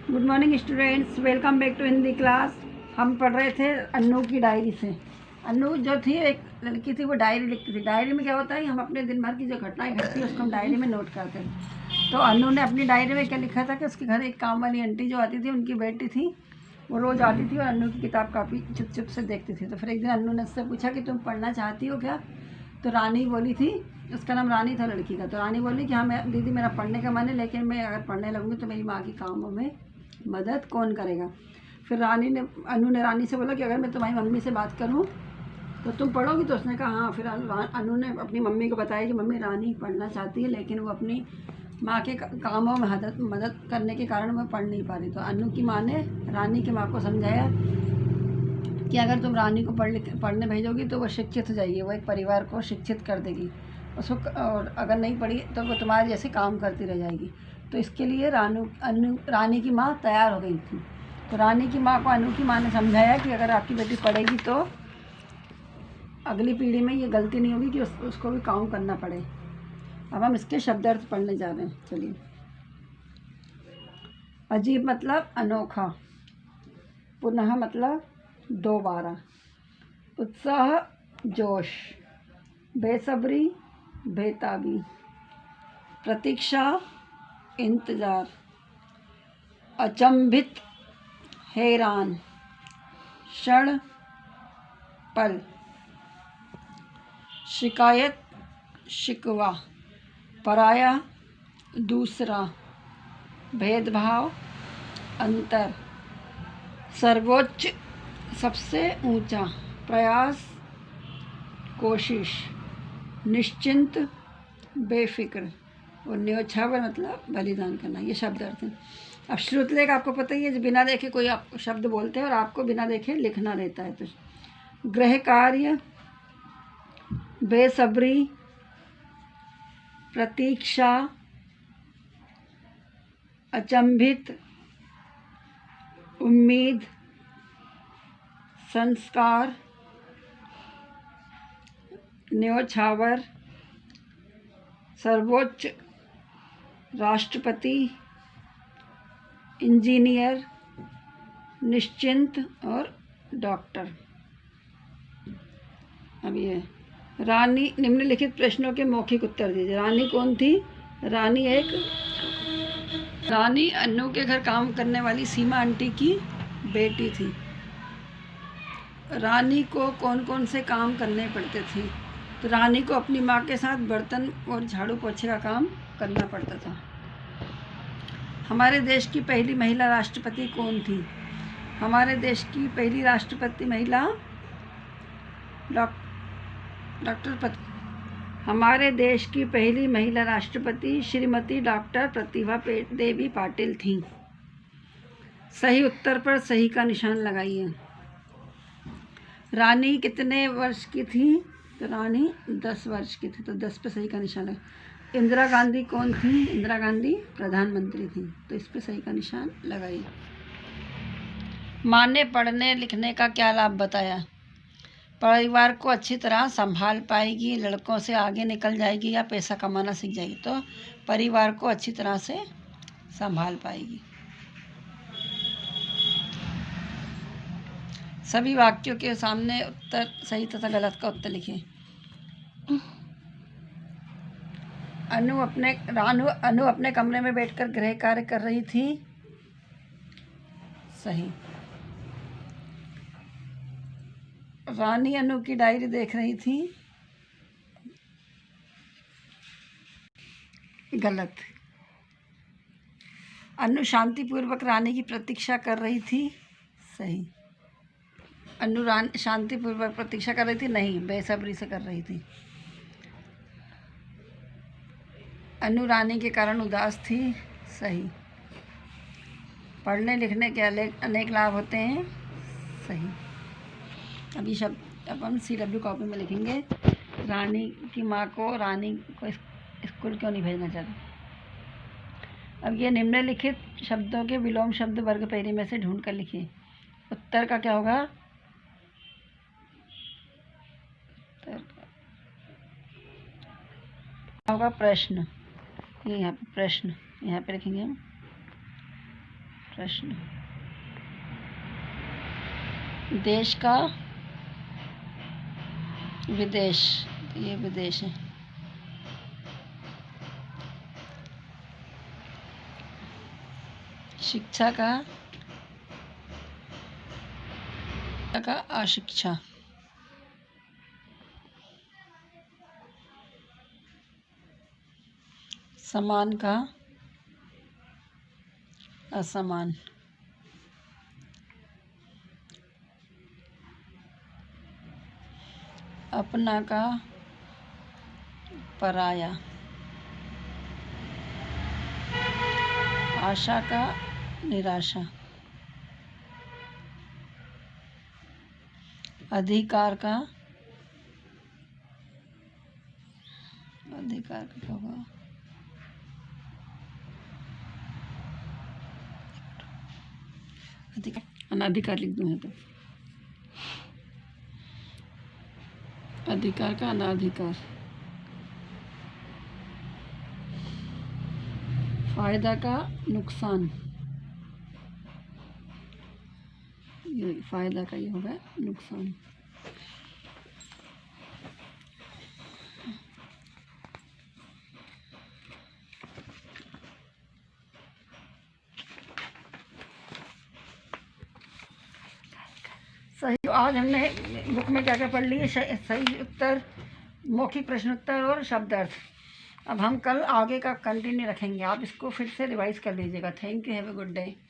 Good morning students, welcome back to Hindi class. हम पढ़ रहे थे अन्नू की डायरी से। अन्नू जो थी एक लड़की थी, वो डायरी लिखती थी। डायरी में क्या होता है, हम अपने दिन भर की जो घटनाएं घटती है उसको हम डायरी में नोट करते हैं। तो अन्नू ने अपनी डायरी में क्या लिखा था कि उसके घर एक काम वाली आंटी जो आती थी, उनकी बेटी थी, वो रोज़ आती थी और अन्नू की किताब काफ़ी चुप चुप से देखती थी। तो फिर एक दिन अन्नू ने उससे पूछा कि तुम पढ़ना चाहती हो क्या? तो रानी बोली थी, उसका नाम रानी था लड़की का। तो रानी बोली कि हाँ मैं दीदी, मेरा पढ़ने का मन है, लेकिन मैं अगर पढ़ने लगूँगी तो मेरी माँ की कामों में मदद कौन करेगा। फिर अनु ने रानी से बोला कि अगर मैं तुम्हारी मम्मी से बात करूं तो तुम पढ़ोगी? तो उसने कहा हाँ। फिर अनु ने अपनी मम्मी को बताया कि मम्मी, रानी पढ़ना चाहती है, लेकिन वो अपनी माँ के कामों में मदद करने के कारण वो पढ़ नहीं पा रही। तो अनु की माँ ने रानी की माँ को समझाया कि अगर तुम रानी को पढ़ने भेजोगी तो वो शिक्षित हो जाएगी, वो एक परिवार को शिक्षित कर देगी उसको, और अगर नहीं पढ़ी तो वो तुम्हारे जैसे काम करती रह जाएगी। तो इसके लिए रानी की माँ तैयार हो गई थी। तो रानी की माँ को अनु की माँ ने समझाया कि अगर आपकी बेटी पढ़ेगी तो अगली पीढ़ी में ये गलती नहीं होगी कि उसको भी काम करना पड़े। अब हम इसके शब्दार्थ पढ़ने जा रहे हैं। चलिए। अजीब मतलब अनोखा, पुनः मतलब दोबारा, उत्साह जोश, बेसब्री बेताबी, प्रतीक्षा इंतज़ार, अचंभित हैरान, क्षण पल, शिकायत शिकवा, पराया दूसरा, भेदभाव अंतर, सर्वोच्च सबसे ऊंचा, प्रयास कोशिश, निश्चिंत बेफिक्र, और न्योछावर मतलब बलिदान करना। ये शब्द अर्थ हैं। अब श्रुतलेख आपको पता ही है, जो बिना देखे कोई आप शब्द बोलते हैं और आपको बिना देखे लिखना रहता है। तो गृह कार्य, बेसब्री, प्रतीक्षा, अचंभित, उम्मीद, संस्कार, न्योछावर, सर्वोच्च, राष्ट्रपति, इंजीनियर, निश्चिंत और डॉक्टर। अब ये रानी, निम्नलिखित प्रश्नों के मौखिक उत्तर दीजिए। रानी कौन थी? रानी अन्नू के घर काम करने वाली सीमा आंटी की बेटी थी। रानी को कौन कौन से काम करने पड़ते थे? तो रानी को अपनी माँ के साथ बर्तन और झाड़ू पोछे का काम करना पड़ता था। हमारे देश की पहली महिला राष्ट्रपति कौन थी? हमारे देश की पहली राष्ट्रपति महिला हमारे देश की पहली महिला राष्ट्रपति श्रीमती डॉक्टर प्रतिभा देवी पाटिल थीं। सही उत्तर पर सही का निशान लगाइए। रानी कितने वर्ष की थी? तो रानी 10 वर्ष की थी, तो 10 पे सही का निशान है। इंदिरा गांधी कौन थी? इंदिरा गांधी प्रधानमंत्री थी, तो इस पे सही का निशान लगाइए। माँ ने पढ़ने लिखने का क्या लाभ बताया? परिवार को अच्छी तरह संभाल पाएगी, लड़कों से आगे निकल जाएगी या पैसा कमाना सीख जाएगी। तो परिवार को अच्छी तरह से संभाल पाएगी। सभी वाक्यों के सामने उत्तर सही तथा गलत का उत्तर लिखिए। अनु अपने कमरे में बैठकर गृह कार्य कर रही थी। सही। रानी अनु की डायरी देख रही थी। गलत। अनु शांतिपूर्वक रानी की प्रतीक्षा कर रही थी। सही। अनु शांतिपूर्वक प्रतीक्षा कर रही थी? नहीं, बेसब्री से कर रही थी। अनु रानी के कारण उदास थी। सही। पढ़ने लिखने के अनेक लाभ होते हैं। सही। अब ये शब्द अब हम CW कॉपी में लिखेंगे। रानी की माँ को स्कूल क्यों नहीं भेजना चाहती? अब ये निम्नलिखित शब्दों के विलोम शब्द वर्ग पहली में से ढूंढ कर लिखिए। उत्तर का क्या होगा? होगा प्रश्न। ये यहाँ पे प्रश्न, यहाँ पे लिखेंगे हम प्रश्न। देश का विदेश, ये विदेश है। शिक्षा का अशिक्षा। समान का असमान। अपना का पराया। आशा का निराशा। अधिकार का क्या होगा? अनाधिकार लिख दूँ तो अधिकार का अनाधिकार। फायदा का नुकसान। ये फायदा का ये होगा नुकसान। सही। तो आज हमने बुक में क्या क्या पढ़ लिए? सही उत्तर, मौखिक प्रश्नोत्तर और शब्द अर्थ। अब हम कल आगे का कंटिन्यू रखेंगे। आप इसको फिर से रिवाइज कर लीजिएगा। Thank you. Have a good day.